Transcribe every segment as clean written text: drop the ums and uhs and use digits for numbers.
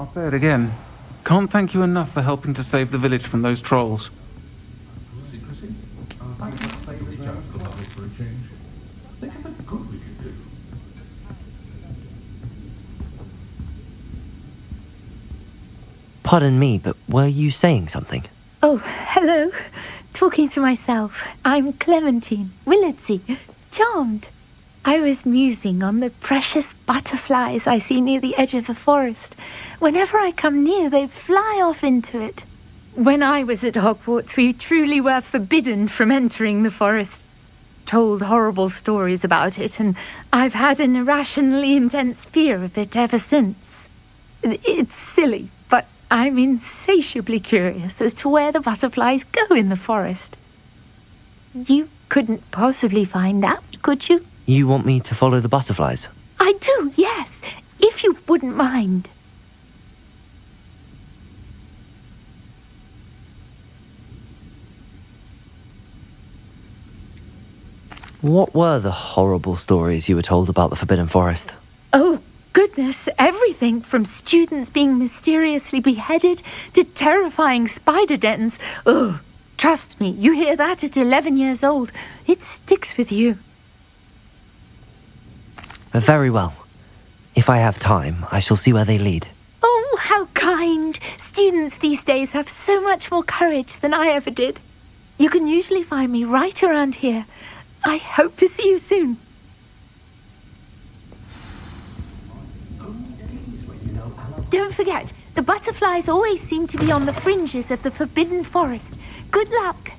I'll say it again. Can't thank you enough for helping to save the village from those trolls. Pardon me, but were you saying something? Oh, hello. Talking to myself. I'm Clementine, Willardsey, charmed. I was musing on the precious butterflies I see near the edge of the forest. Whenever I come near, they fly off into it. When I was at Hogwarts, we truly were forbidden from entering the forest. Told horrible stories about it, and I've had an irrationally intense fear of it ever since. It's silly, but I'm insatiably curious as to where the butterflies go in the forest. You couldn't possibly find out, could you? You want me to follow the butterflies? I do, yes, if you wouldn't mind. What were the horrible stories you were told about the Forbidden Forest? Oh, goodness, everything from students being mysteriously beheaded to terrifying spider dens. Oh, trust me, you hear that at 11 years old. It sticks with you. Very well. If I have time, I shall see where they lead. Oh, how kind. Students these days have so much more courage than I ever did. You can usually find me right around here. I hope to see you soon. Don't forget, the butterflies always seem to be on the fringes of the Forbidden Forest. Good luck.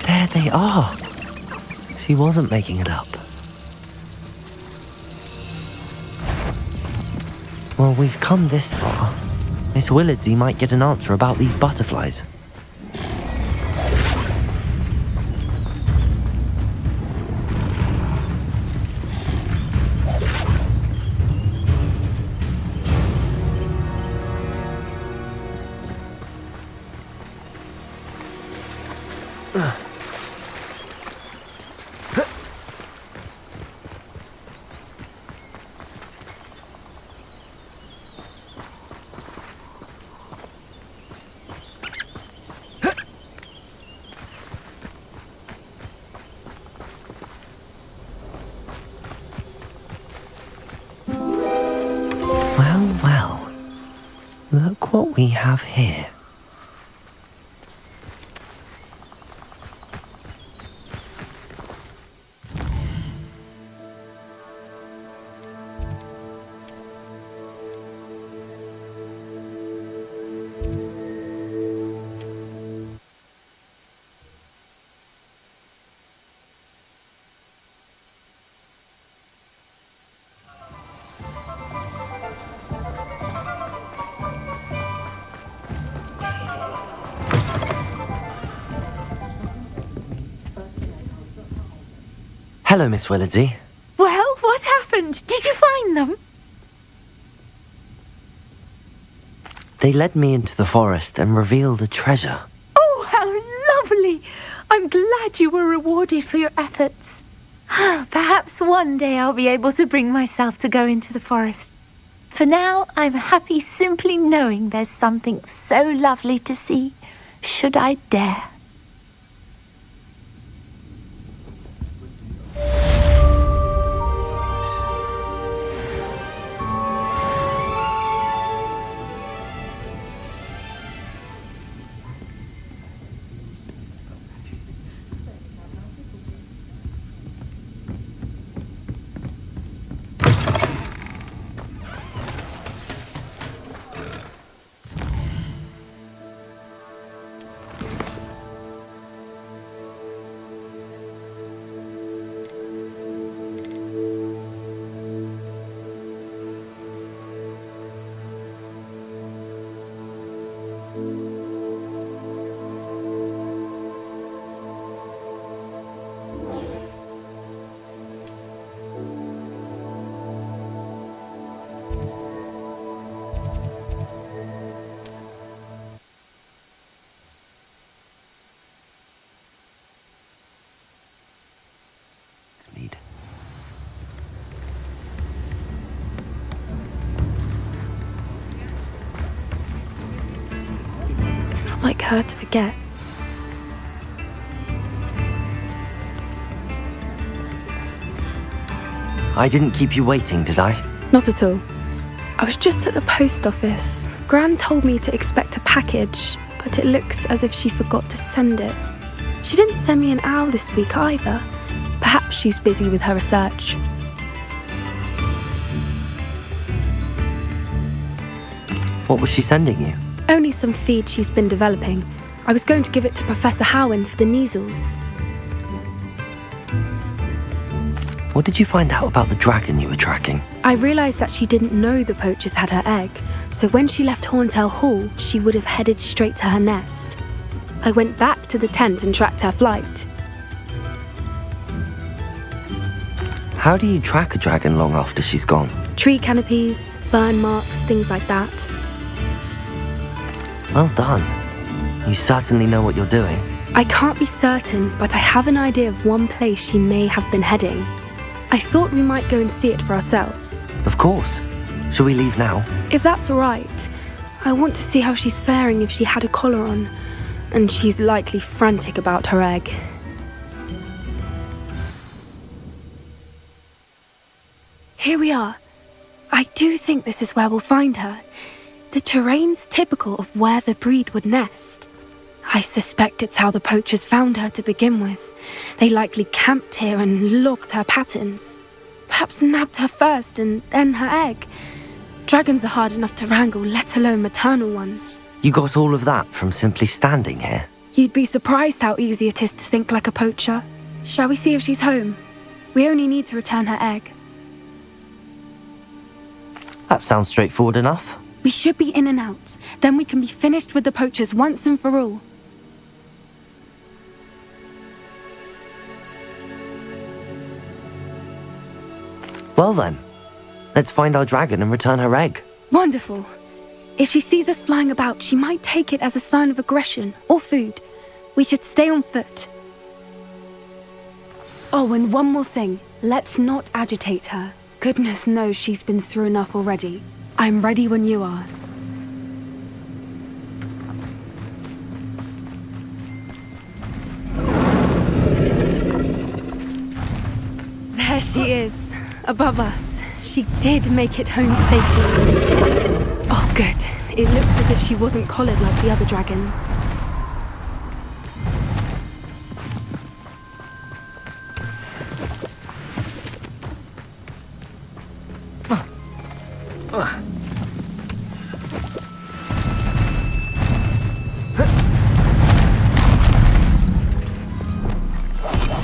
There they are. She wasn't making it up. Well, we've come this far. Miss Willardsey might get an answer about these butterflies. Well, look what we have here. Hello, Miss Willardsey. Well, what happened? Did you find them? They led me into the forest and revealed a treasure. Oh, how lovely! I'm glad you were rewarded for your efforts. Perhaps one day I'll be able to bring myself to go into the forest. For now, I'm happy simply knowing there's something so lovely to see, should I dare. Mead. It's not like her to forget. I didn't keep you waiting, did I? Not at all. I was just at the post office. Gran told me to expect a package, but it looks as if she forgot to send it. She didn't send me an owl this week either. Perhaps she's busy with her research. What was she sending you? Only some feed she's been developing. I was going to give it to Professor Howen for the measles. What did you find out about the dragon you were tracking? I realised that she didn't know the poachers had her egg, so when she left Horntail Hall, she would have headed straight to her nest. I went back to the tent and tracked her flight. How do you track a dragon long after she's gone? Tree canopies, burn marks, things like that. Well done. You certainly know what you're doing. I can't be certain, but I have an idea of one place she may have been heading. I thought we might go and see it for ourselves. Of course. Shall we leave now? If that's all right, I want to see how she's faring if she had a collar on, and she's likely frantic about her egg. Here we are. I do think this is where we'll find her. The terrain's typical of where the breed would nest. I suspect it's how the poachers found her to begin with. They likely camped here and logged her patterns. Perhaps nabbed her first and then her egg. Dragons are hard enough to wrangle, let alone maternal ones. You got all of that from simply standing here? You'd be surprised how easy it is to think like a poacher. Shall we see if she's home? We only need to return her egg. That sounds straightforward enough. We should be in and out. Then we can be finished with the poachers once and for all. Well then, let's find our dragon and return her egg. Wonderful. If she sees us flying about, she might take it as a sign of aggression or food. We should stay on foot. Oh, and one more thing. Let's not agitate her. Goodness knows she's been through enough already. I'm ready when you are. There she is, above us. She did make it home safely. Oh, good. It looks as if she wasn't collared like the other dragons.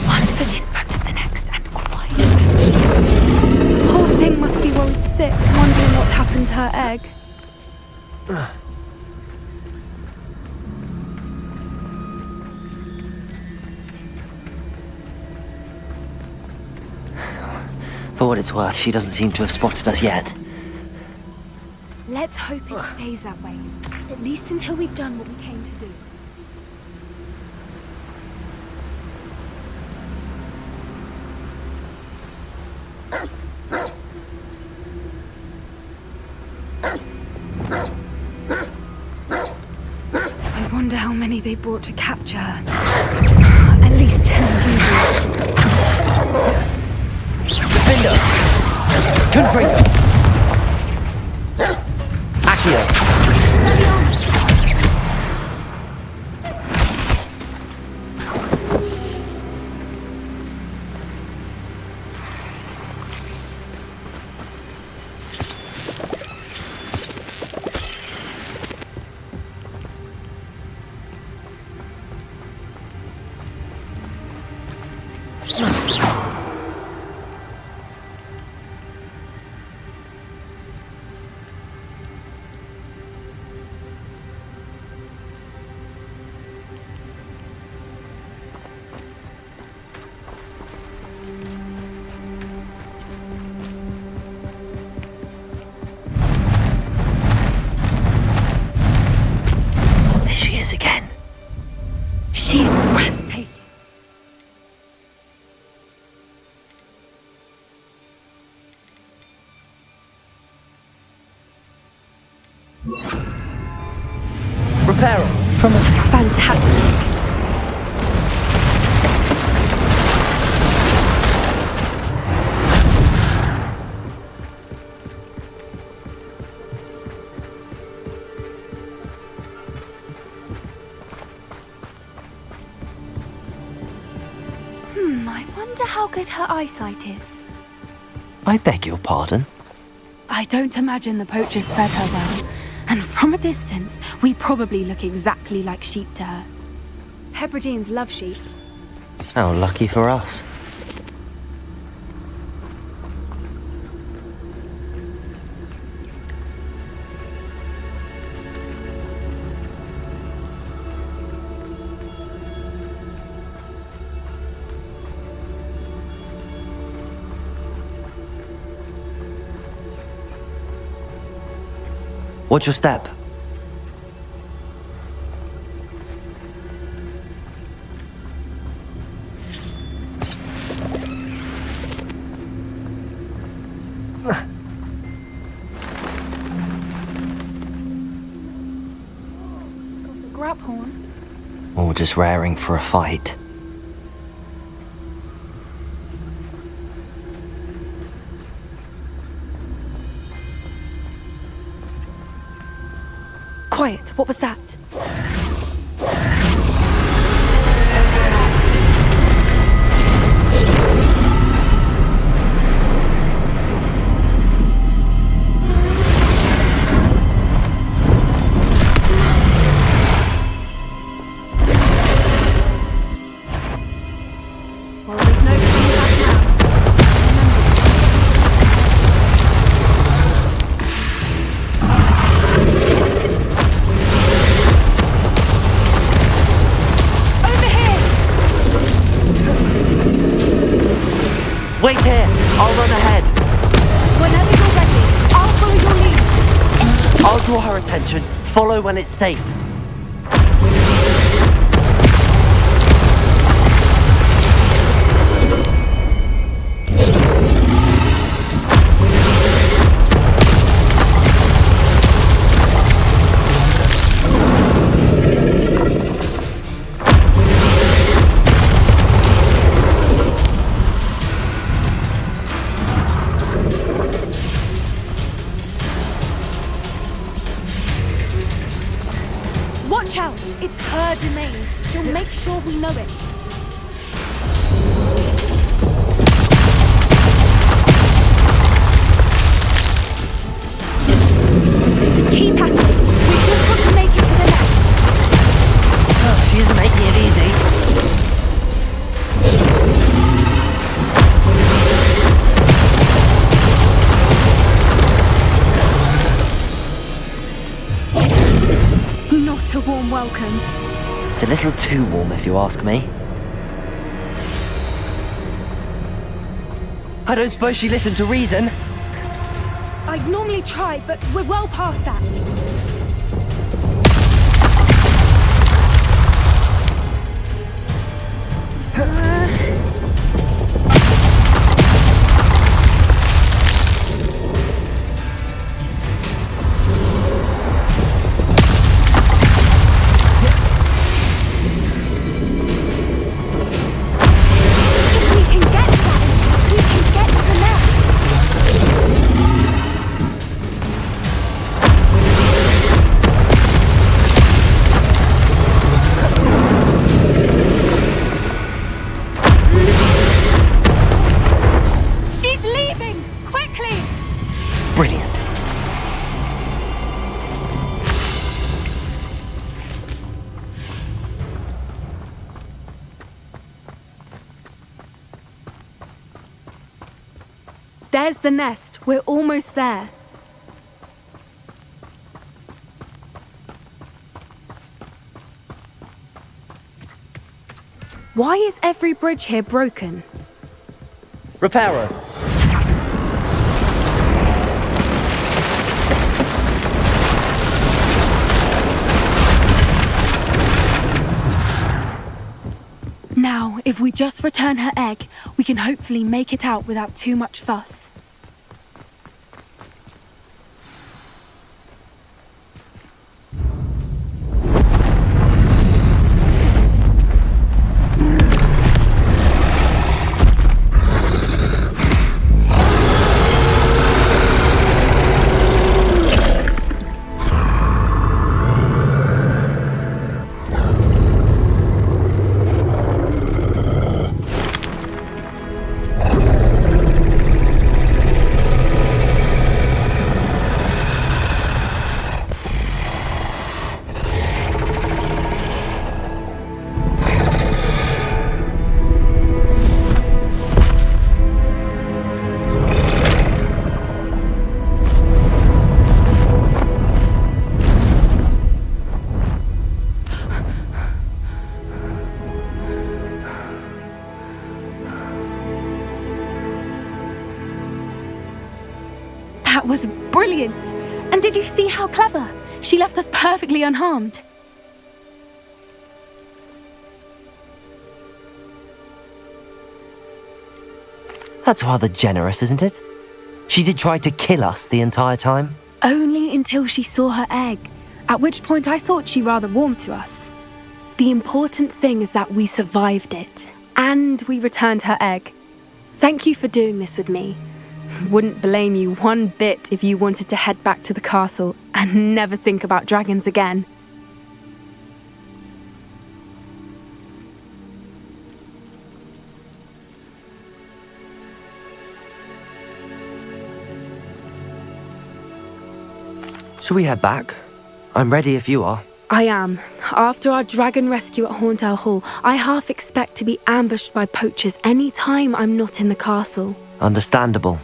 One foot in front of the next and quiet. Poor thing must be worried sick, wondering what happened to her egg. For what it's worth, she doesn't seem to have spotted us yet. Let's hope it stays that way. At least until we've done what we came to do. wonder how many they brought to capture her. At least 10 easy. Defender! Confringo! Accio! Again. She's breathtaking. Reparo. Fantastic. I wonder how good her eyesight is. I beg your pardon? I don't imagine the poachers fed her well, and from a distance, we probably look exactly like sheep to her. Hebrideans love sheep. How lucky for us. Watch your step. Grab horn. Or just raring for a fight. Quiet, what was that? Well, there's no coming back now. Wait here! I'll run ahead! Whenever you're ready, I'll follow your lead. I'll draw her attention. Follow when it's safe. Watch out! It's her domain. She'll make sure we know it. Keep at it. We've just got to make it to the next. Oh, she isn't making it easy. Not a warm welcome. It's a little too warm if you ask me. I don't suppose she listened to reason. I'd normally try, but we're well past that. There's the nest. We're almost there. Why is every bridge here broken? Reparo. Now, if we just return her egg, we can hopefully make it out without too much fuss. That was brilliant! And did you see how clever? She left us perfectly unharmed. That's rather generous, isn't it? She did try to kill us the entire time. Only until she saw her egg, at which point I thought she rather warmed to us. The important thing is that we survived it, and we returned her egg. Thank you for doing this with me. Wouldn't blame you one bit if you wanted to head back to the castle and never think about dragons again. Shall we head back? I'm ready if you are. I am. After our dragon rescue at Hauntow Hall, I half expect to be ambushed by poachers any time I'm not in the castle. Understandable.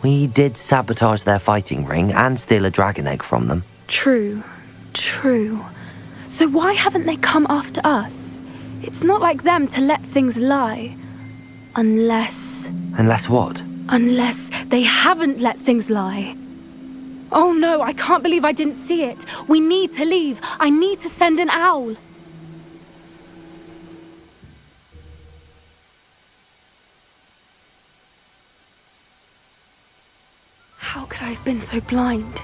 We did sabotage their fighting ring and steal a dragon egg from them. True. So why haven't they come after us? It's not like them to let things lie. Unless what? Unless they haven't let things lie. Oh no, I can't believe I didn't see it. We need to leave. I need to send an owl. How could I have been so blind?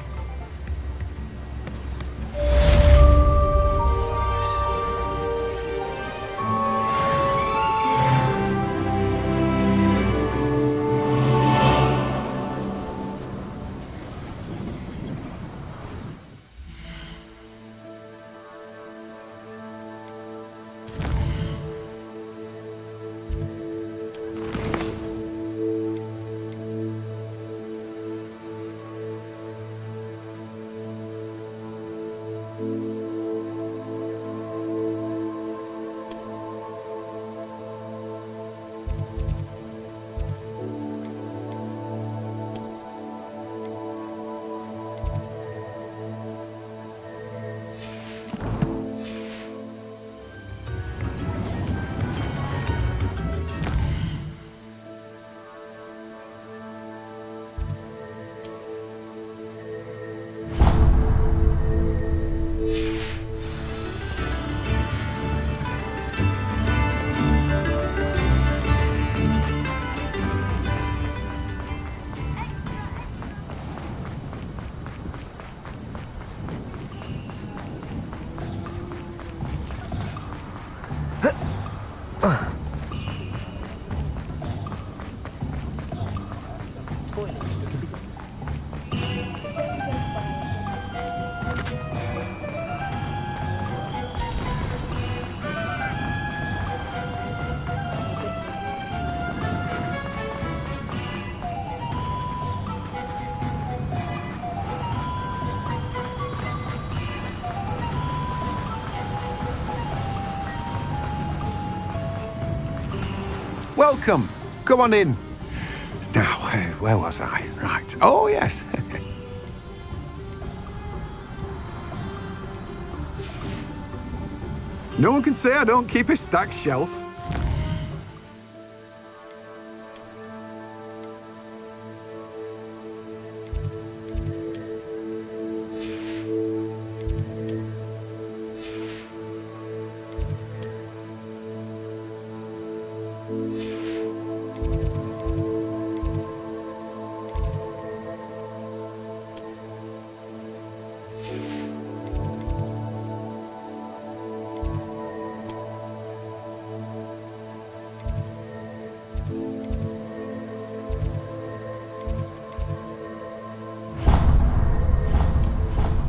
Welcome. Come on in. Now, where was I? Right. Oh, yes. No one can say I don't keep a stacked shelf.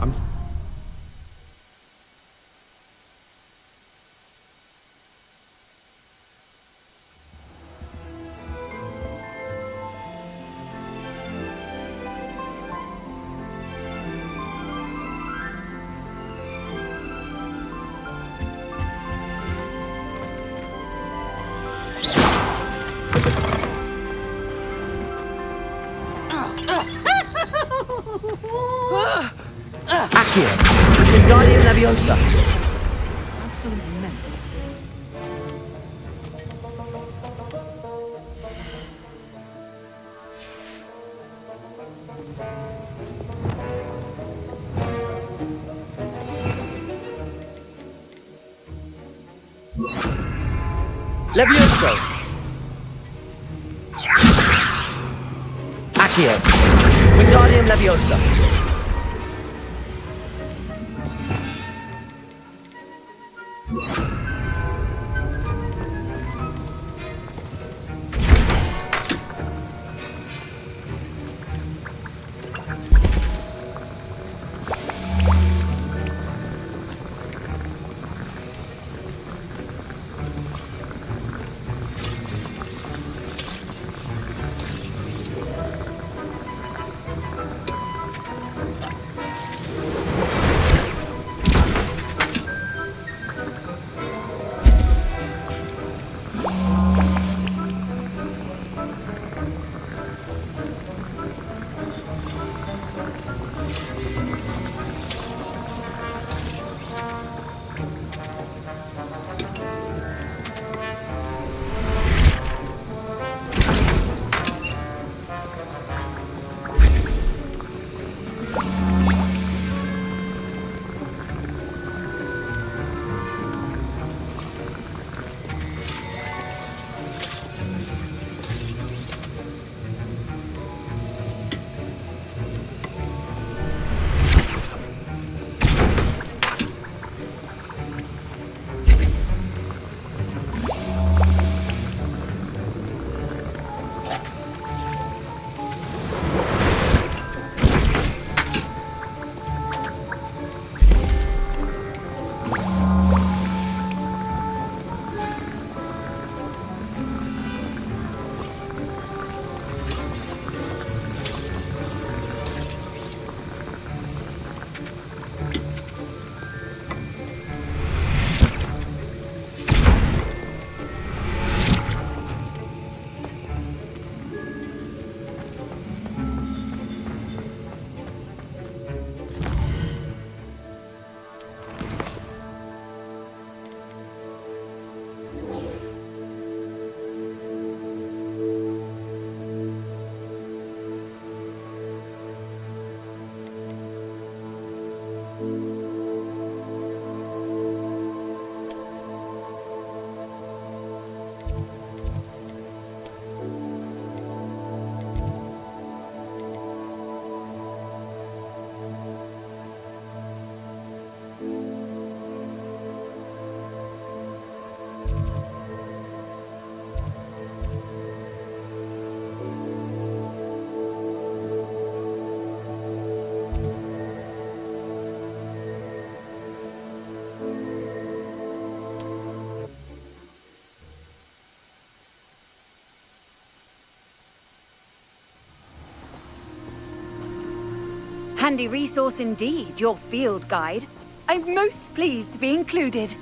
I'm... Accio! Wingardium Leviosa! Levioso! Accio! Wingardium Leviosa! Handy resource indeed, your field guide. I'm most pleased to be included.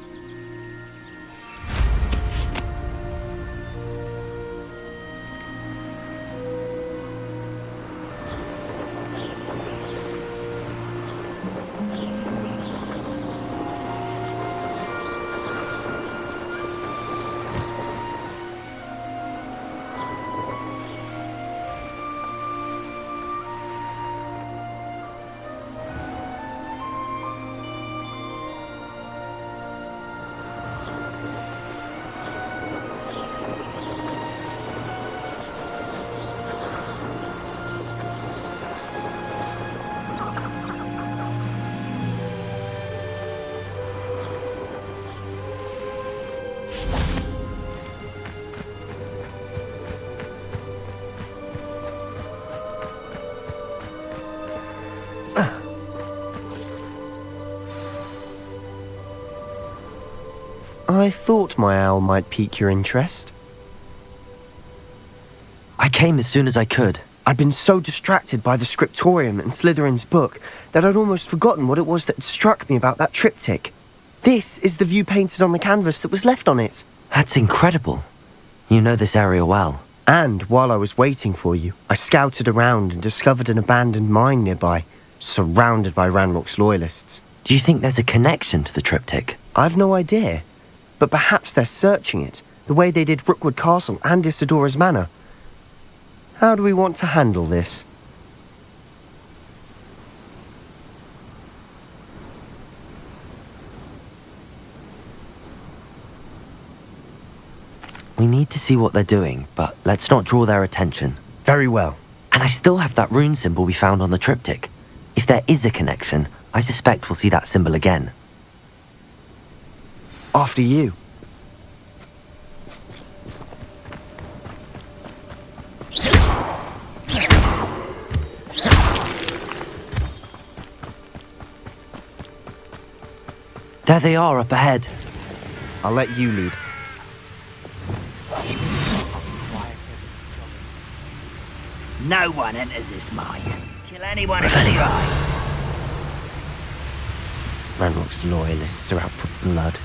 I thought my owl might pique your interest. I came as soon as I could. I'd been so distracted by the scriptorium and Slytherin's book that I'd almost forgotten what it was that struck me about that triptych. This is the view painted on the canvas that was left on it. That's incredible. You know this area well. And while I was waiting for you, I scouted around and discovered an abandoned mine nearby, surrounded by Ranrock's loyalists. Do you think there's a connection to the triptych? I've no idea, but perhaps they're searching it, the way they did Rookwood Castle and Isidora's Manor. How do we want to handle this? We need to see what they're doing, but let's not draw their attention. Very well. And I still have that rune symbol we found on the triptych. If there is a connection, I suspect we'll see that symbol again. After you. There they are up ahead. I'll let you lead. No one enters this mine. Kill anyone who tries. Ranrock's loyalists are out for blood.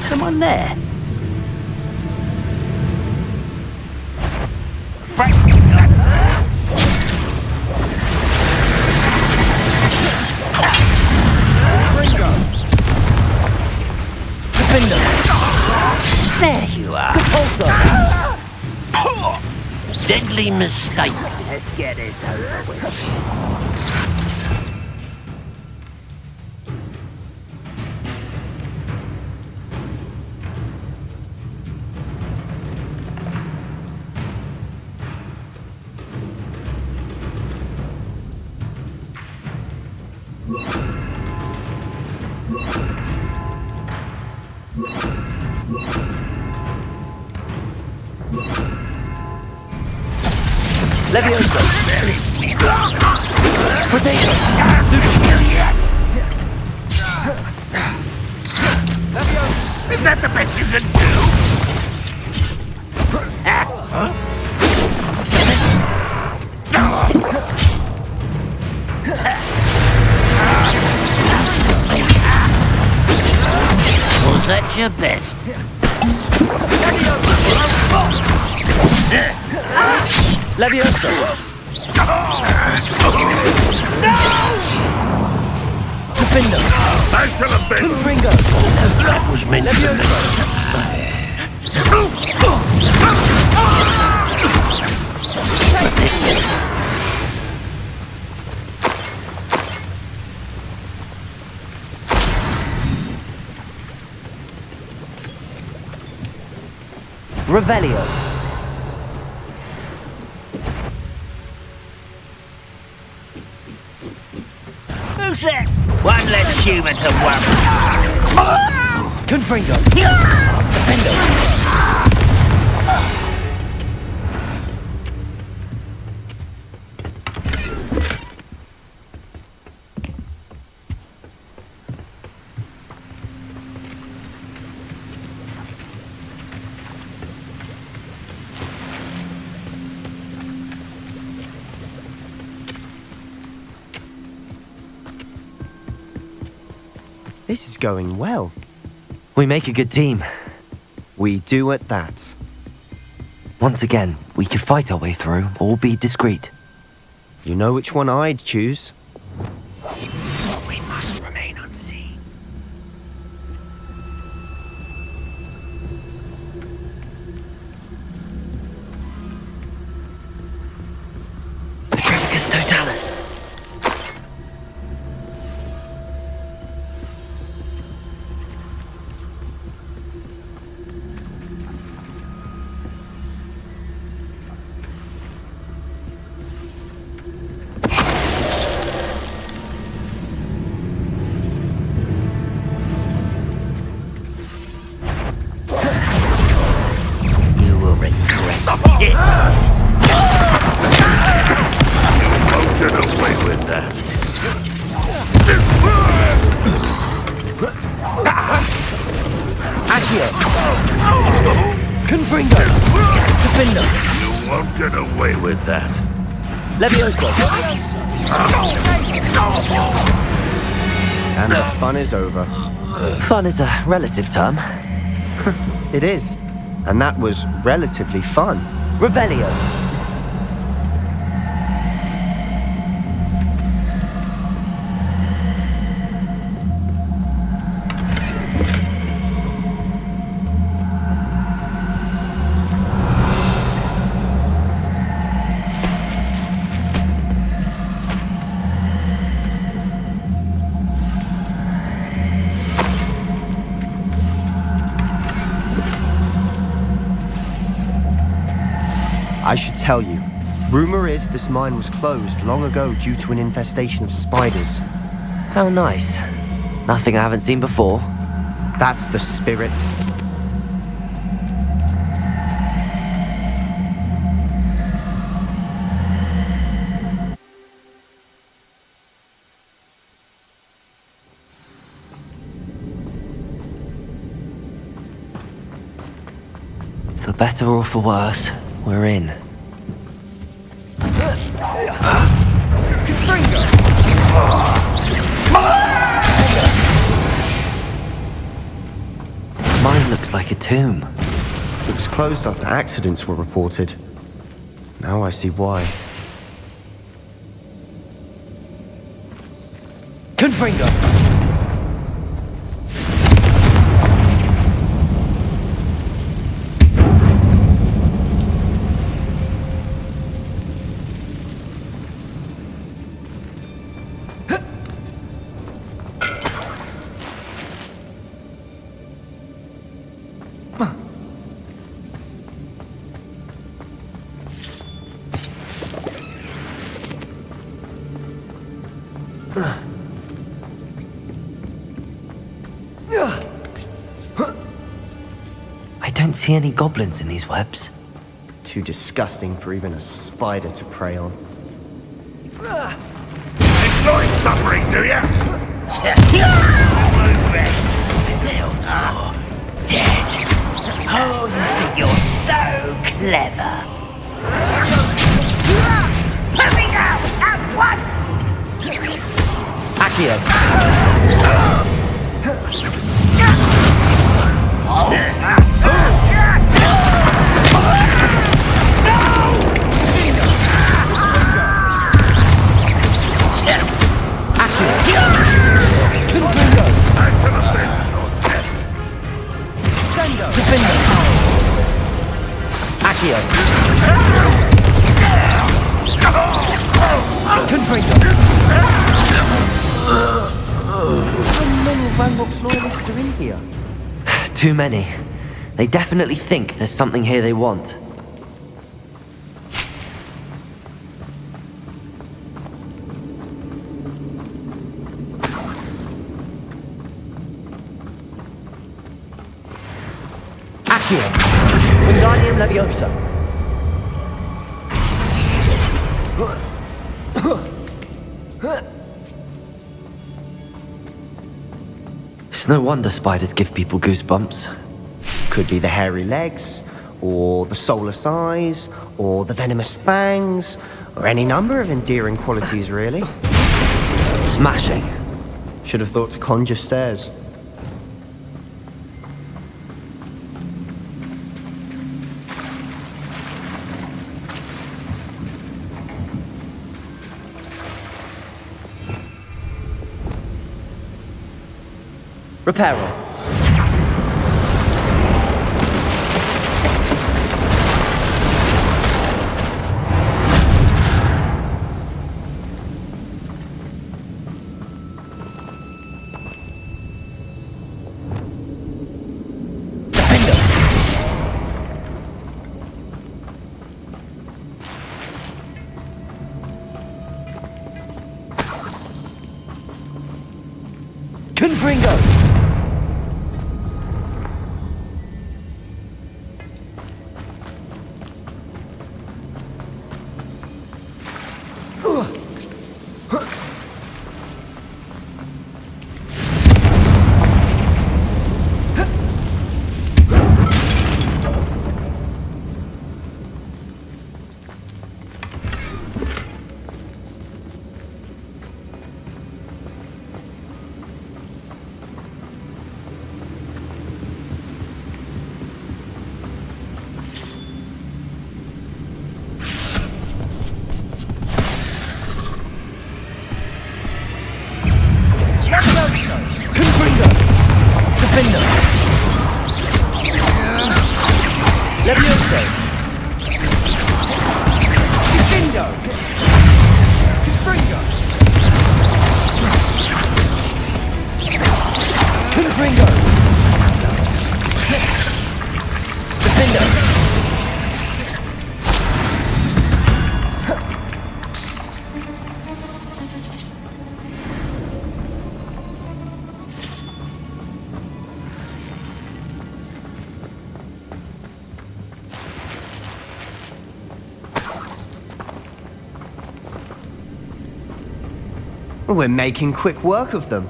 Someone there? Frank! There you are. Deadly mistake. Let's get it over with. Leviosa! Potato! Is that the best you can do? Was that your best? Leviosa! Defender! I shall have been. Confringo! That was meant Revelio! Who's that? One less human to worry. Confringo! Defender! This is going well. We make a good team. We do at that. Once again, we could fight our way through or be discreet. You know which one I'd choose. We must remain unseen. Petrificus Totalis! Accio! Confringo! Defender! You won't get away with that. Levioso! And the fun is over. Fun is a relative term. It is. And that was relatively fun. Revelio. I should tell you. Rumor is this mine was closed long ago due to an infestation of spiders. How nice. Nothing I haven't seen before. That's the spirit. For better or for worse, we're in. Mine looks like a tomb. It was closed after accidents were reported. Now I see why. Confringo! I don't see any goblins in these webs. Too disgusting for even a spider to prey on. Enjoy suffering, do ya? Won't rest until you're dead. Oh, you think you're so clever. Coming out at once! Accio! Accio! Confringo! How many Ranrock's loyalists are in here? Too many. They definitely think there's something here they want. Accio! Wingardium Leviosa! It's no wonder spiders give people goosebumps. Could be the hairy legs, or the soulless eyes, or the venomous fangs, or any number of endearing qualities, really. Smashing. Should have thought to conjure stairs. Reparo. Confringo! Levioso! Defendo! Confringo! Confringo! Defendo! We're making quick work of them.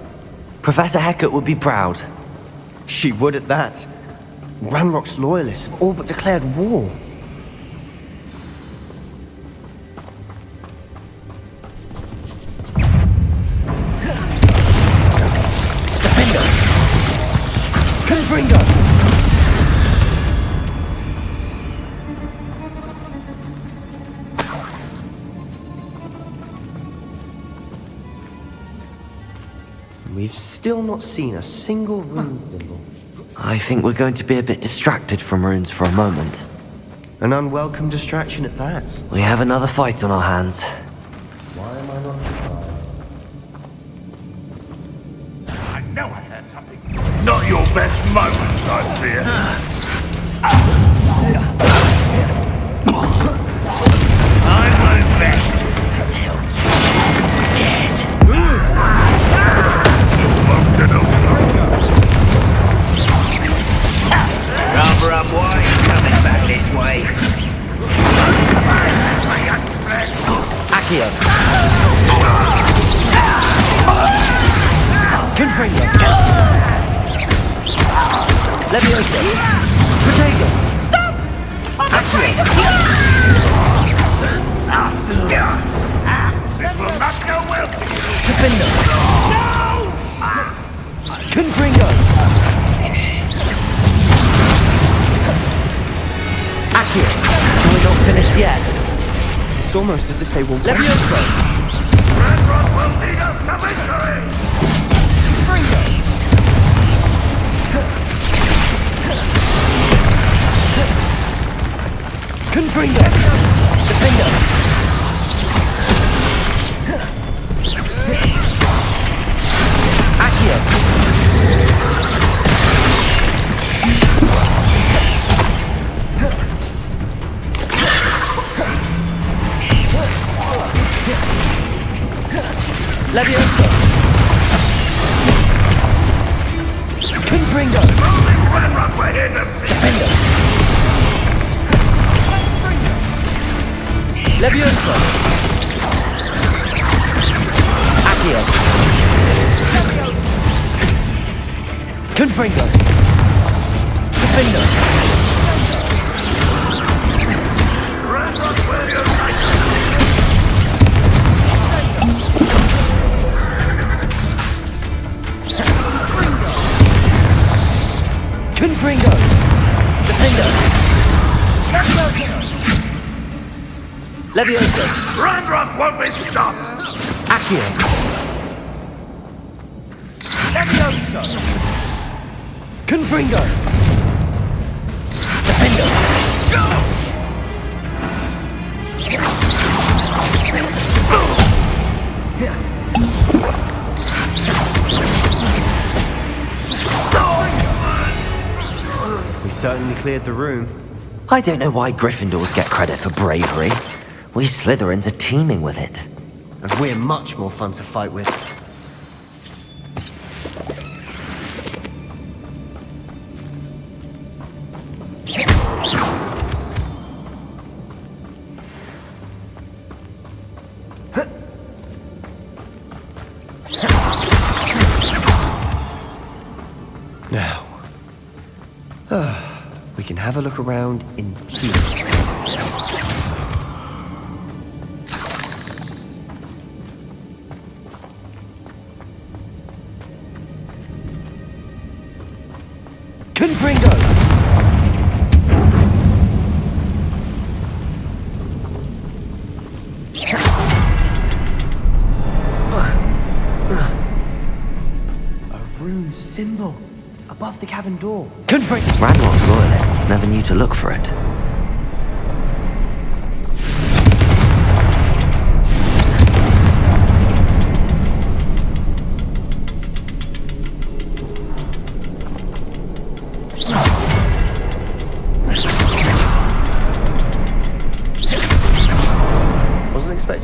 Professor Hecat would be proud. She would at that. Ranrock's loyalists have all but declared war. Defender! Confringo! We've still not seen a single rune symbol. I think we're going to be a bit distracted from runes for a moment. An unwelcome distraction at that. We have another fight on our hands. Why am I not surprised? I know I heard something. Not your best moments, I fear. I won't rest until you're dead. Rather unwise coming back this way. Accio! Confringo! Levioso! Protego! Stop! Accio! This will not go well. Defendo! No! Confringo! Accio! We're not finished yet. It's almost as if they will Levioso! Ranrock will lead us to victory! Confringo! Defendo! Accio! Levioso! Confringo! Ranrock, we're here to Defendo! Levioso! Accio! Confringo! Defendo! Ranrock, will unite! Confringo! Defendo! Levioso! Ranrock won't be stopped! Accio! Levioso! Confringo! Defendo! We certainly cleared the room. I don't know why Gryffindors get credit for bravery. We Slytherins are teeming with it. And we're much more fun to fight with. Now, we can have a look around in peace. Confringo! A rune symbol above the cavern door. Ranrock's loyalists never knew to look for it.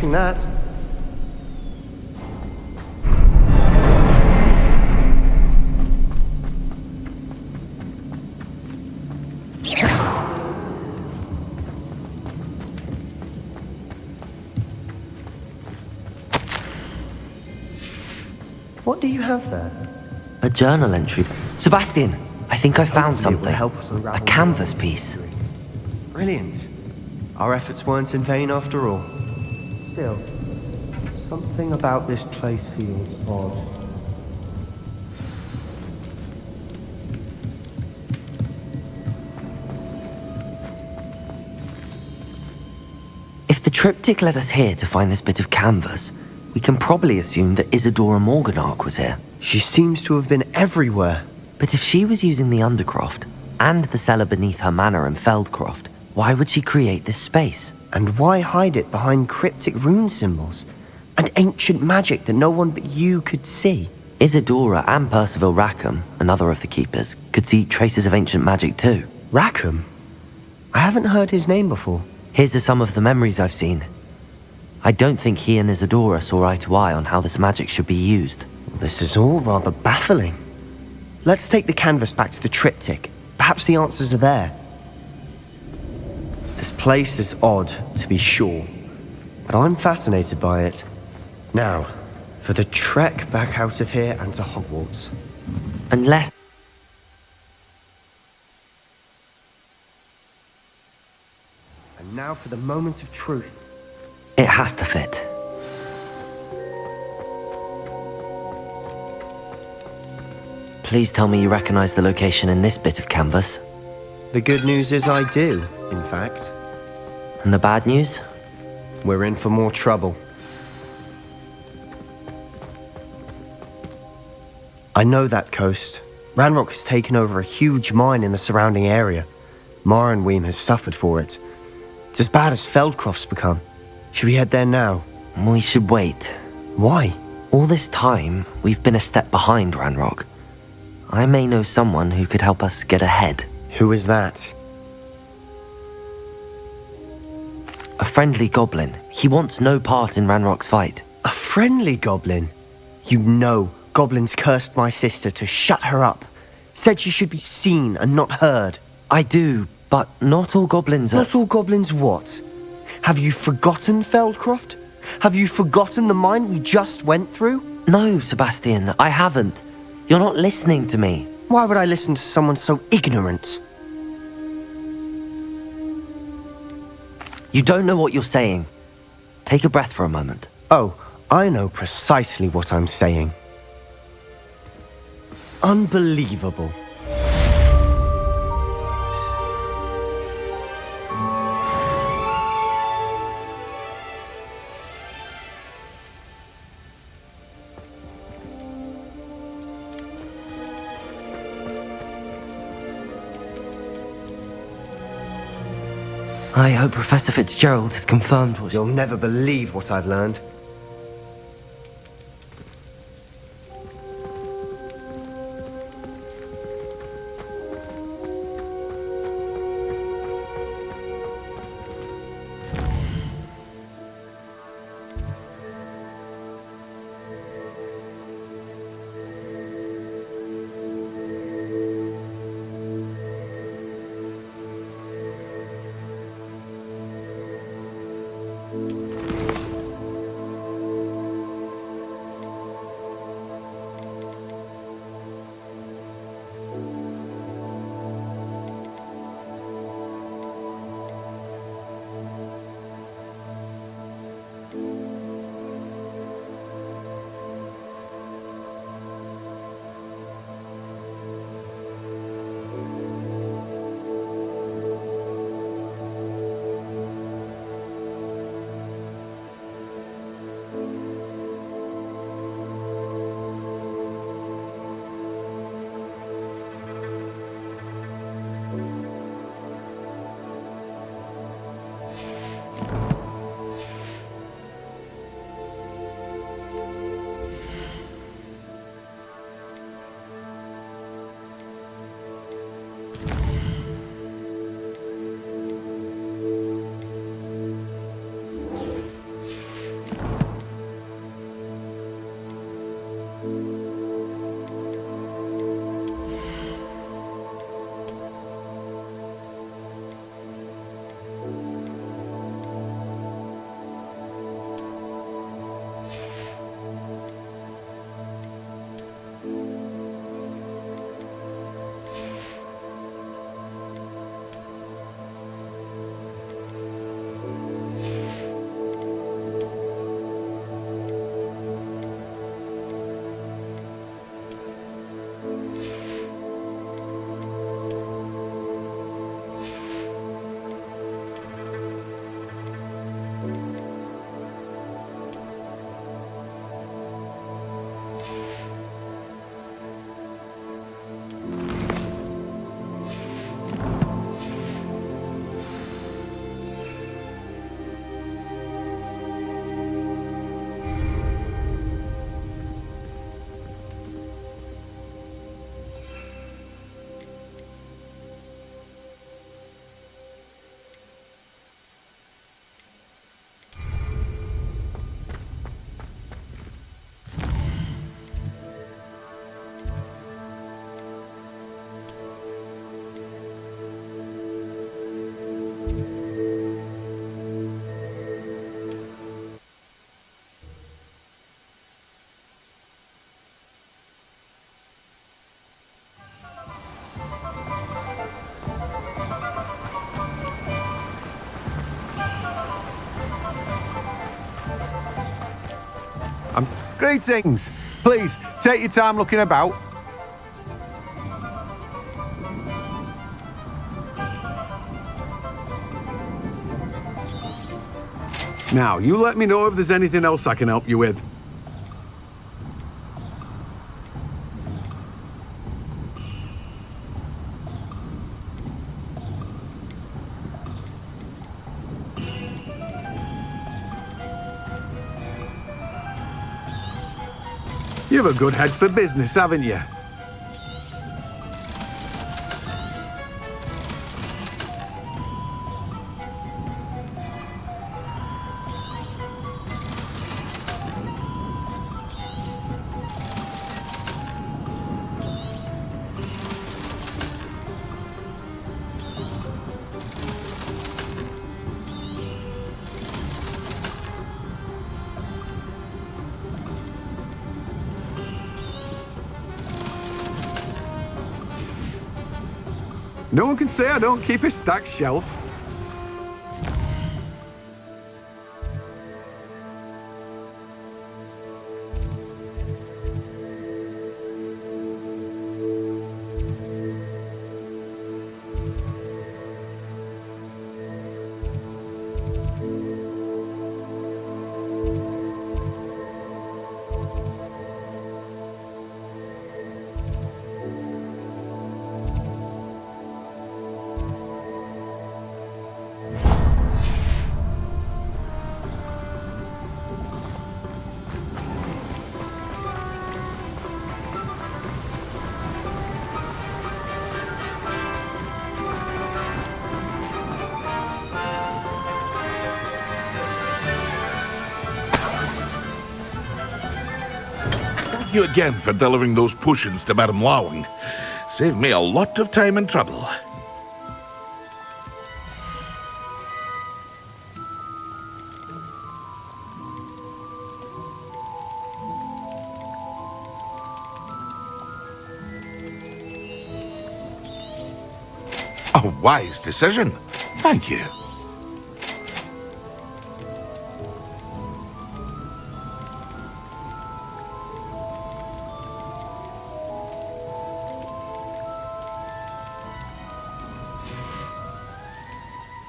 touching that. What do you have there? A journal entry. Sebastian, I think I found Hopefully it will something. help us A unravel canvas the piece. mystery. Brilliant. Our efforts weren't in vain after all. Still, something about this place feels odd. If the triptych led us here to find this bit of canvas, we can probably assume that Isadora Morganach was here. She seems to have been everywhere. But if she was using the Undercroft and the cellar beneath her manor in Feldcroft, why would she create this space? And why hide it behind cryptic rune symbols and ancient magic that no one but you could see? Isadora and Percival Rackham, another of the keepers, could see traces of ancient magic too. Rackham? I haven't heard his name before. Here's are some of the memories I've seen. I don't think he and Isadora saw eye to eye on how this magic should be used. This is all rather baffling. Let's take the canvas back to the triptych. Perhaps the answers are there. This place is odd, to be sure, but I'm fascinated by it. Now, for the trek back out of here and to Hogwarts. Unless... And now for the moment of truth. It has to fit. Please tell me you recognize the location in this bit of canvas. The good news is I do, in fact. And the bad news? We're in for more trouble. I know that coast. Ranrock has taken over a huge mine in the surrounding area. Marenweem has suffered for it. It's as bad as Feldcroft's become. Should we head there now? We should wait. Why? All this time, we've been a step behind Ranrock. I may know someone who could help us get ahead. Who is that? A friendly goblin. He wants no part in Ranrock's fight. A friendly goblin? You know, goblins cursed my sister to shut her up. Said she should be seen and not heard. I do, but not all goblins are... Not all goblins what? Have you forgotten Feldcroft? Have you forgotten the mine we just went through? No, Sebastian, I haven't. You're not listening to me. Why would I listen to someone so ignorant? You don't know what you're saying. Take a breath for a moment. Oh, I know precisely what I'm saying. Unbelievable. I hope Professor Fitzgerald has confirmed what... You'll never believe what I've learned. Greetings. Please, take your time looking about. Now, you let me know if there's anything else I can help you with. You've a good head for business, haven't you? No one can say I don't keep a stacked shelf. Thank you again for delivering those potions to Madame Lawing. Saved me a lot of time and trouble. A wise decision. Thank you.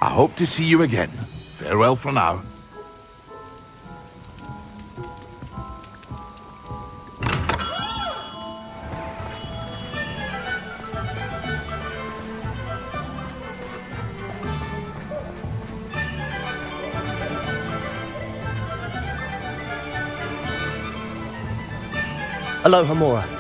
I hope to see you again. Farewell for now. Aloha, Mora.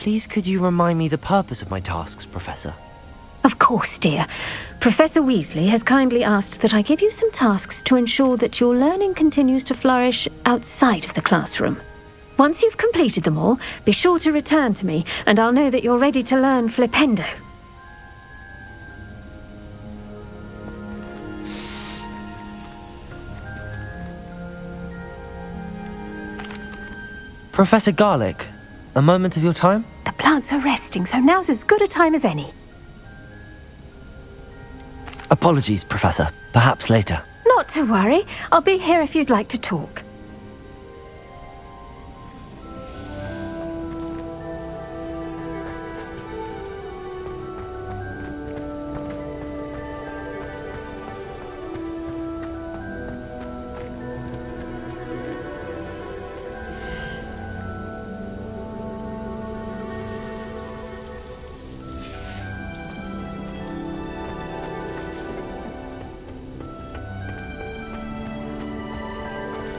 Please could you remind me the purpose of my tasks, Professor? Of course, dear. Professor Weasley has kindly asked that I give you some tasks to ensure that your learning continues to flourish outside of the classroom. Once you've completed them all, be sure to return to me, and I'll know that you're ready to learn Flipendo. Professor Garlick, a moment of your time? The plants are resting, so now's as good a time as any. Apologies, Professor. Perhaps later. Not to worry. I'll be here if you'd like to talk.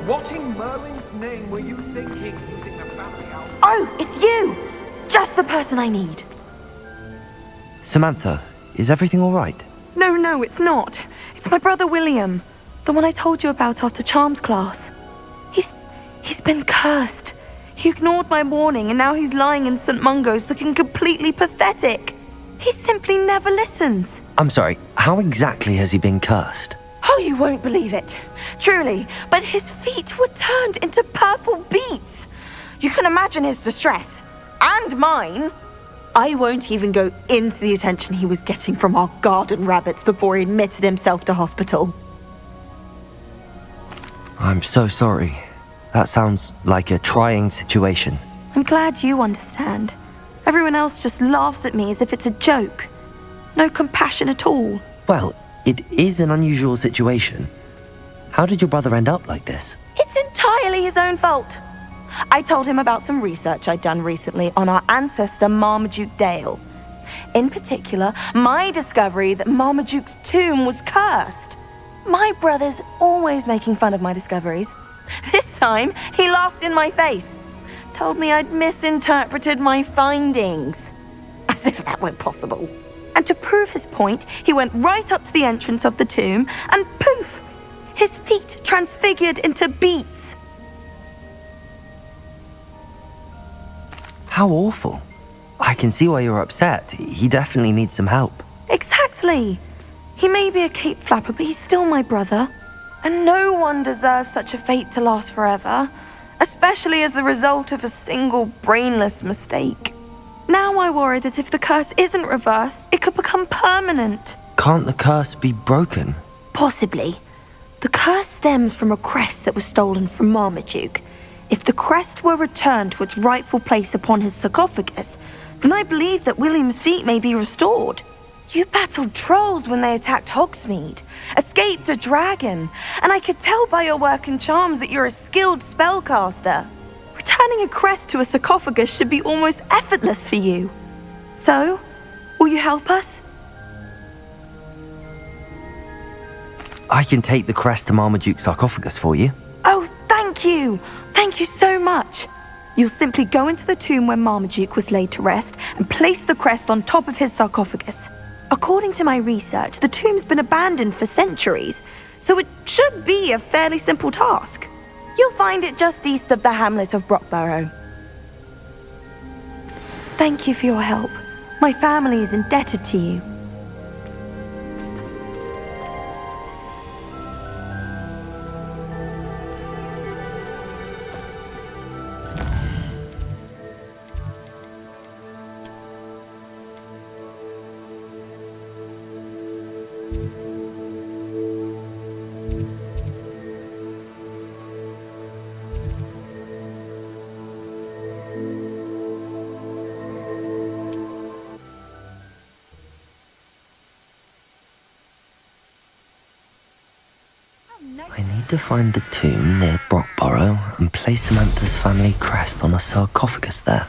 What in Merlin's name were you thinking using the family album? Oh, it's you! Just the person I need. Samantha, is everything all right? No, it's not. It's my brother William. The one I told you about after Charms class. He's been cursed. He ignored my warning and now he's lying in St. Mungo's looking completely pathetic. He simply never listens. I'm sorry, how exactly has he been cursed? Oh, you won't believe it. Truly, but his feet were turned into purple beets. You can imagine his distress. And mine. I won't even go into the attention he was getting from our garden rabbits before he admitted himself to hospital. I'm so sorry. That sounds like a trying situation. I'm glad you understand. Everyone else just laughs at me as if it's a joke. No compassion at all. Well, it is an unusual situation. How did your brother end up like this? It's entirely his own fault. I told him about some research I'd done recently on our ancestor Marmaduke Dale. In particular, my discovery that Marmaduke's tomb was cursed. My brother's always making fun of my discoveries. This time, he laughed in my face. Told me I'd misinterpreted my findings. As if that were possible. And to prove his point, he went right up to the entrance of the tomb and poof! His feet transfigured into beets. How awful. I can see why you're upset. He definitely needs some help. Exactly. He may be a cape flapper, but he's still my brother. And no one deserves such a fate to last forever, especially as the result of a single brainless mistake. Now I worry that if the curse isn't reversed, it could become permanent. Can't the curse be broken? Possibly. The curse stems from a crest that was stolen from Marmaduke. If the crest were returned to its rightful place upon his sarcophagus, then I believe that William's feet may be restored. You battled trolls when they attacked Hogsmeade, escaped a dragon, and I could tell by your work in charms that you're a skilled spellcaster. Returning a crest to a sarcophagus should be almost effortless for you. So, will you help us? I can take the crest to Marmaduke's sarcophagus for you. Oh, thank you! Thank you so much! You'll simply go into the tomb where Marmaduke was laid to rest and place the crest on top of his sarcophagus. According to my research, the tomb's been abandoned for centuries, so it should be a fairly simple task. You'll find it just east of the hamlet of Brockborough. Thank you for your help. My family is indebted to you. I need to find the tomb near Brockborough and place Samantha's family crest on a sarcophagus there.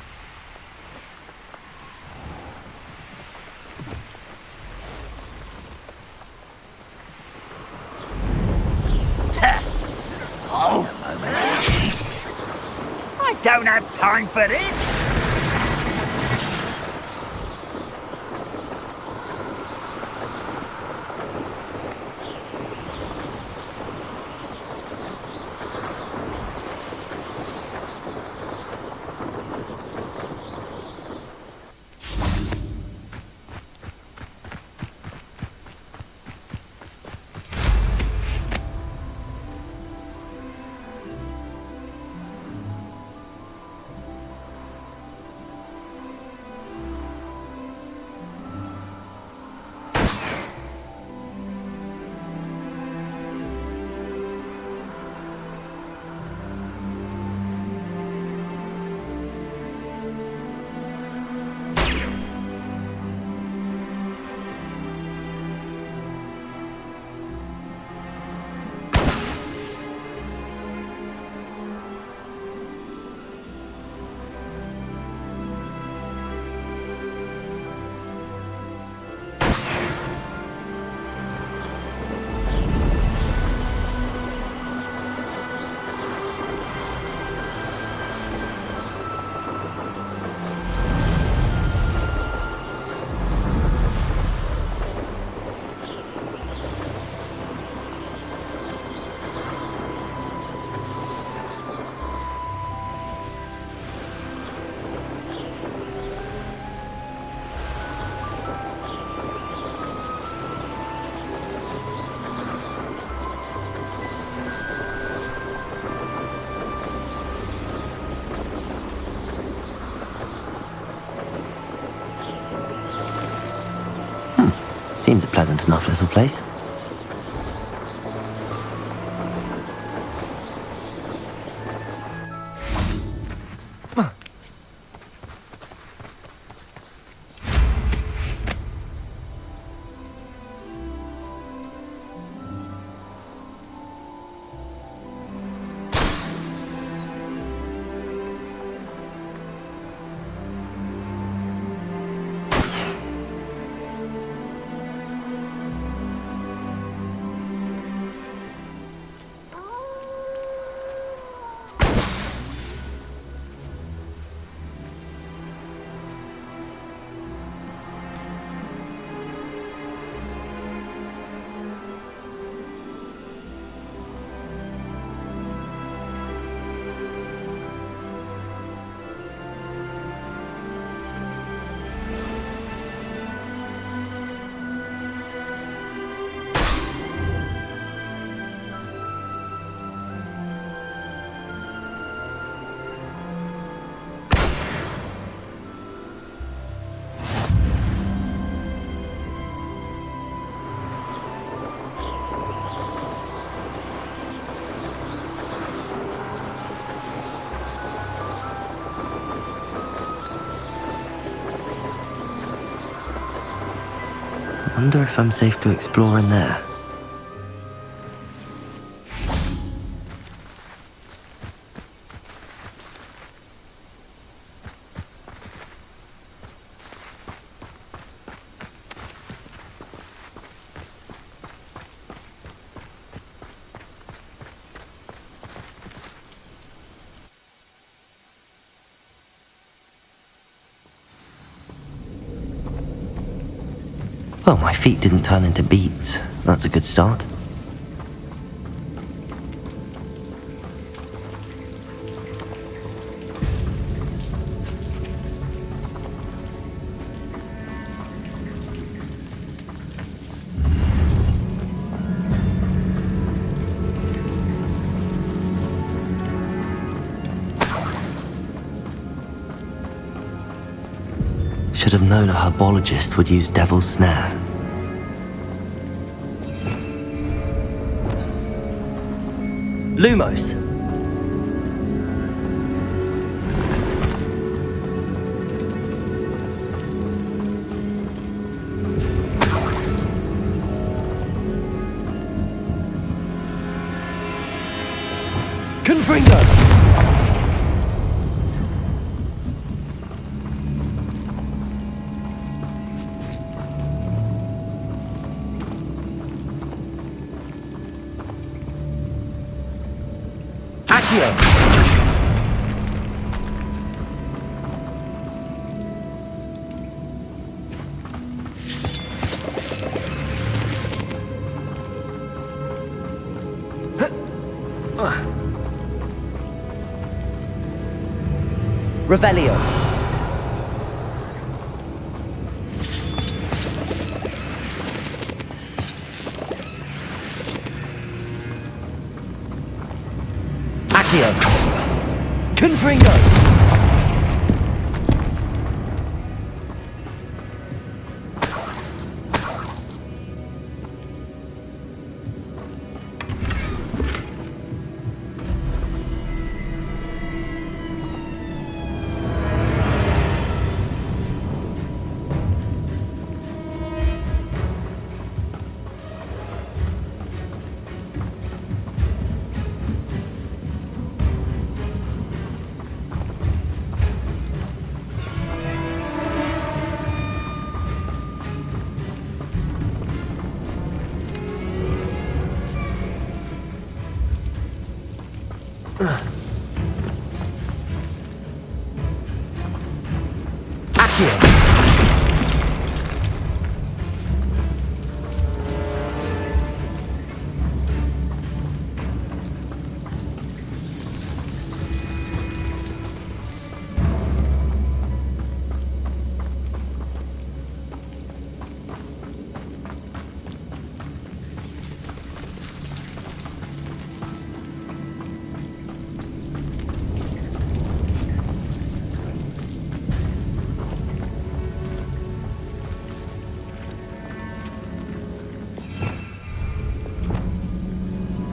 I don't have time for this. Seems a pleasant enough little place. Wonder if I'm safe to explore in there. Well, my feet didn't turn into beets. That's a good start. Should have known a herbologist would use Devil's Snare. Lumos. Confringo. Revelio. Accio. Confringo.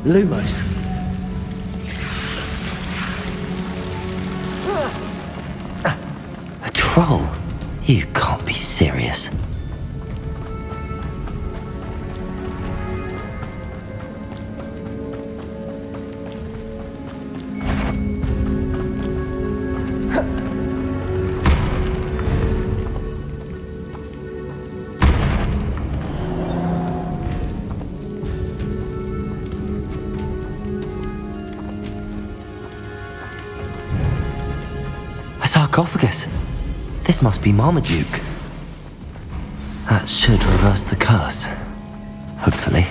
Lumos. A troll? You can't be serious. A sarcophagus. This must be Marmaduke. That should reverse the curse. Hopefully.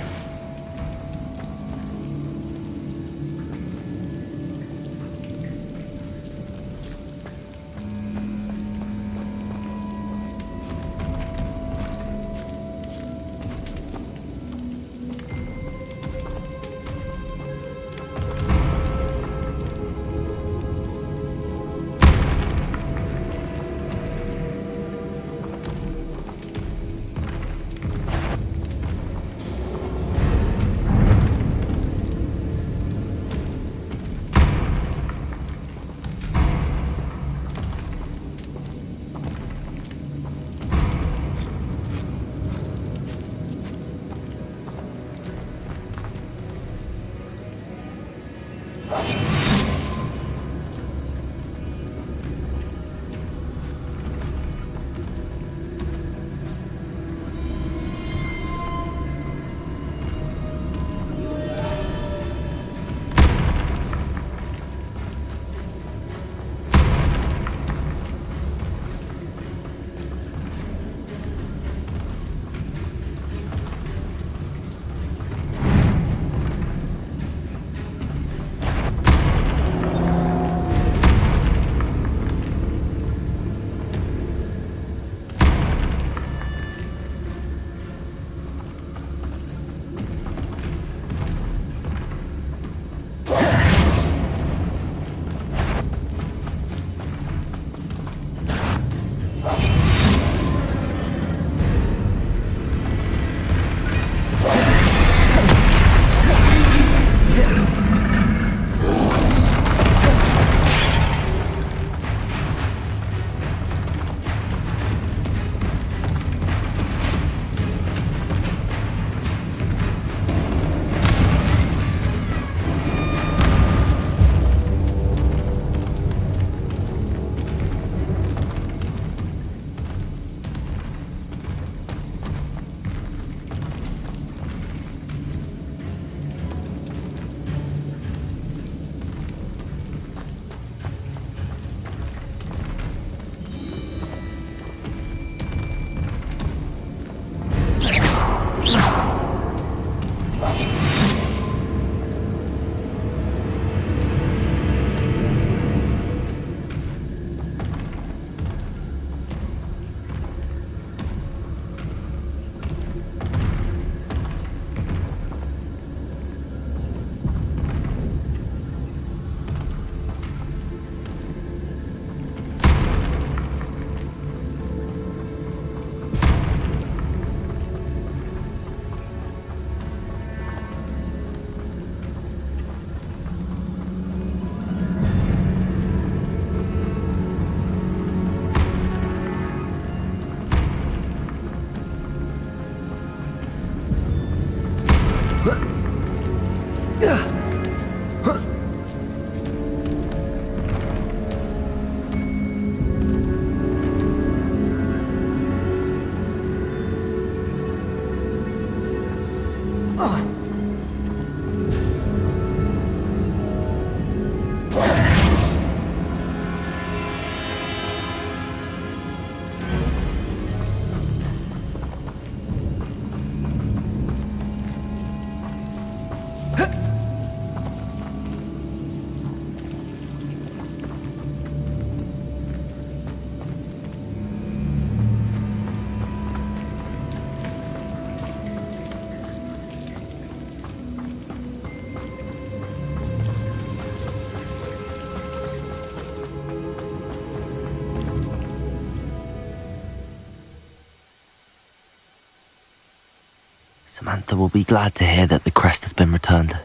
Samantha will be glad to hear that the crest has been returned.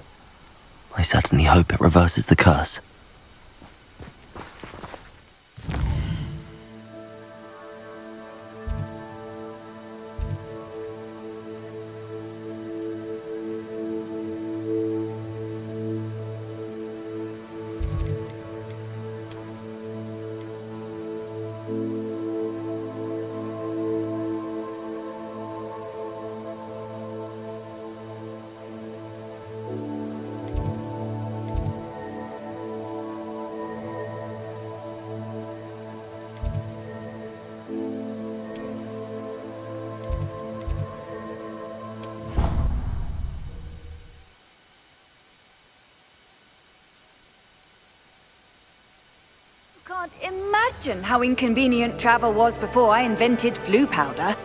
I certainly hope it reverses the curse. Can't imagine how inconvenient travel was before I invented flu powder.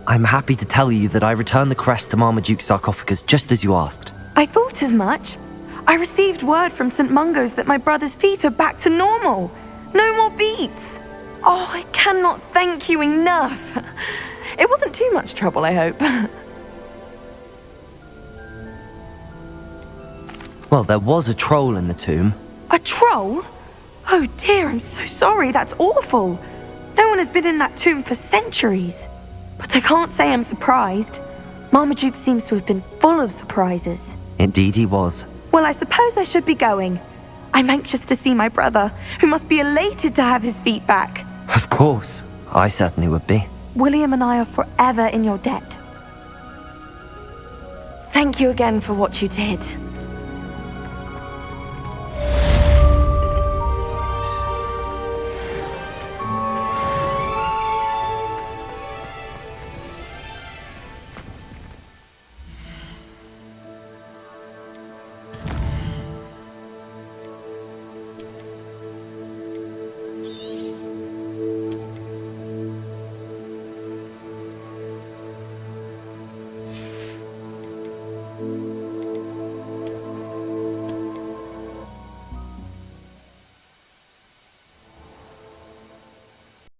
I'm happy to tell you that I returned the crest to Marmaduke's sarcophagus just as you asked. I thought as much. I received word from St. Mungo's that my brother's feet are back to normal. No more beats. Oh, I cannot thank you enough. It wasn't too much trouble, I hope. Well, there was a troll in the tomb. A troll? Oh dear, I'm so sorry. That's awful. No one has been in that tomb for centuries. But I can't say I'm surprised. Marmaduke seems to have been full of surprises. Indeed he was. Well, I suppose I should be going. I'm anxious to see my brother, who must be elated to have his feet back. Of course. I certainly would be. William and I are forever in your debt. Thank you again for what you did.